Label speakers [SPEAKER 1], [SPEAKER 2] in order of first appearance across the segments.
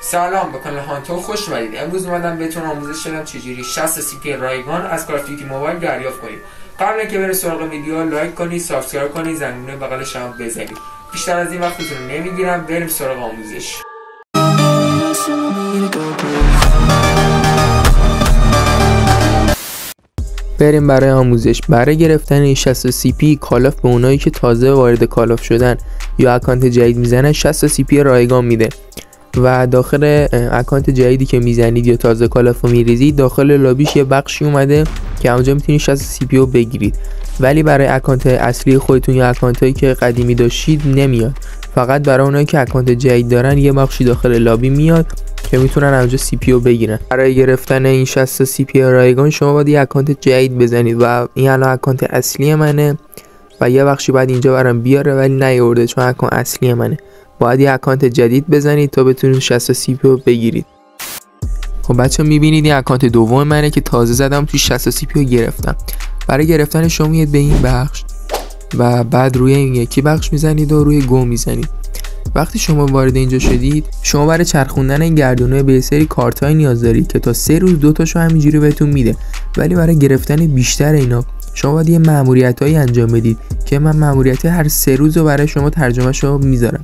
[SPEAKER 1] سلام، به کانال هانتو خوش اومدید. امروز اومدم بهتون آموزش بدم چجوری 60 CP رایگان از کال اف دیوتی موبایل دریافت کنید. قبل اینکه برید سراغ ویدیو لایک کنید، سابسکرایب کنید، زنگوله بغلش هم بزنید. بیشتر از این وقتتون رو نمیگیرم، بریم سراغ آموزش. بریم برای آموزش. برای گرفتن این 60 CP کال اف به اونایی که تازه وارد کال اف شدن یا اکانت جدید میزنن 60 CP رایگان میده و داخل اکانت جدیدی که میزنید یا تازه کال اف رو میریزید داخل لابیش یه بخشی اومده که اونجا میتونید 60 CP رو بگیرید، ولی برای اکانت اصلی خودتون یا اکانت هایی که قدیمی داشتید نمیاد. فقط برای اونایی که اکانت جدید دارن یه بخشی داخل لابی میاد که میتونن اونجا CP رو بگیرن. برای گرفتن این 60 CP رایگان شما باید یه اکانت جدید بزنید و این الان اکانت اصلی منه و یه بخشی بعد اینجا برام بیاره ولی نیورده چون اکانت اصلی منه. باید یه اکانت جدید بزنید تا بتونید 60 CP رو بگیرید. خب بچه میبینید این اکانت دوم منه که تازه زدم توی 60 CP رو گرفتم. برای گرفتن شما میاد به این بخش و بعد روی این یکی بخش میزنید و روی گو میزنید. وقتی شما وارد اینجا شدید شما برای چرخوندن این گردونه به سری کارت‌های نیاز دارید که تا 3 روز 2 تاشو همینجوری بهتون میده، ولی برای گرفتن بیشتر اینا شما باید یه مأموریتایی انجام بدید که من مأموریت هر 3 روز رو برای شما ترجمه‌شو میذارم.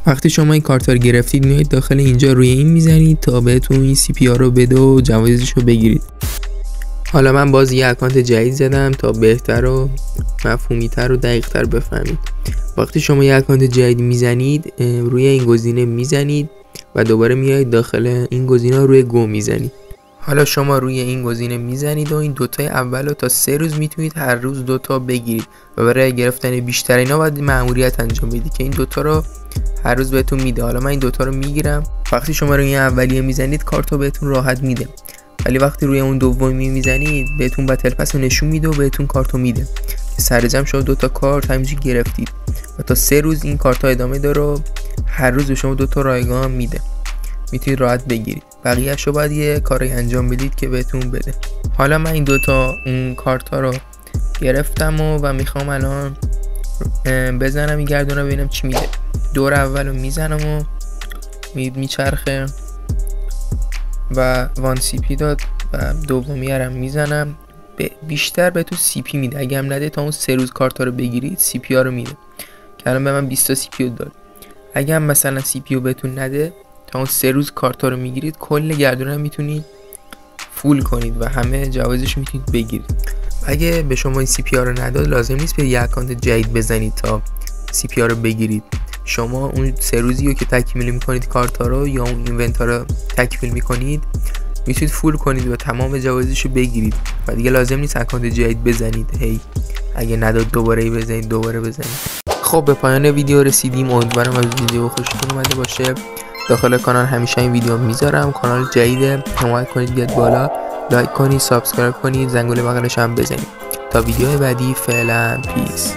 [SPEAKER 1] وقتی شما این کارت رو گرفتید میایید داخل اینجا روی این میزنید تا بهتون این CP رو بده و جوایزش رو بگیرید. حالا من باز یه اکانت جدید زدم تا بهتر و مفهومی‌تر و دقیق‌تر بفهمید. وقتی شما یه اکانت جدید میزنید روی این گزینه میزنید و دوباره میایید داخل این گزینه روی گو میزنید. حالا شما روی این گزینه میزنید و این دوتای اول رو تا 3 روز میتونید هر روز 2 تا بگیرید و برای گرفتن بیشتر اینا باید مأموریت انجام بدید که این دوتا رو هر روز بهتون میده. حالا من این دوتا رو میگیرم. وقتی شما روی این اولیه میزنید کارت رو بهتون راحت میده، ولی وقتی روی اون دومی میزنید بهتون بتل پس رو نشون میده و بهتون کارت رو میده که سرجم شما 2 تا کارت همینجوری گرفتید و تا 3 روز این کارت ها ادامه داره و هر روز به شما 2 تا رایگان میده، میتونید راحت بگیرید. بقیه‌اش رو باید یه کاری انجام بدید که بهتون بده. حالا من این 2 تا اون کارت ها رو گرفتم و میخوام الان بزنم این گردونه ببینم چی میده. دور اول رو میزنم و میچرخه و 1 CP داد و دومی هم میزنم. بیشتر به تو CP میده، اگه هم نده تا اون 3 روز کارت ها رو بگیرید CP ها رو میده که الان به من 20 CP رو داد. اگه هم مثلا CP رو بهتون نده تا اون 3 روز کارت ها رو میگیرید کل گردونه هم میتونید فول کنید و همه جوایزش میتونید بگیرید. اگه به شما این CP ها رو نداد لازم نیست به یه اکانت جدید بزنید تا CP ها رو بگیرید. شما اون 3 روزی رو که تکمیل میکنید کارت ها رو یا اون اینونت ها رو تکمیل میکنید میتونید فول کنید و تمام جوایزش رو بگیرید و دیگه لازم نیست اکانت جدید بزنید. اگه نداد دوباره بزنید دوباره بزنید. خب به پایان ویدیو رسیدیم. امیدوارم از ویدیو خوشتون اومده باشه. داخل کانال همیشه این ویدیو میذارم. کانال جدیده، حمایت کنید بیاد بالا، لایک کنید، سابسکرایب کنید، زنگوله بغلش هم بزنید. تا ویدیو بعدی فعلا پیس.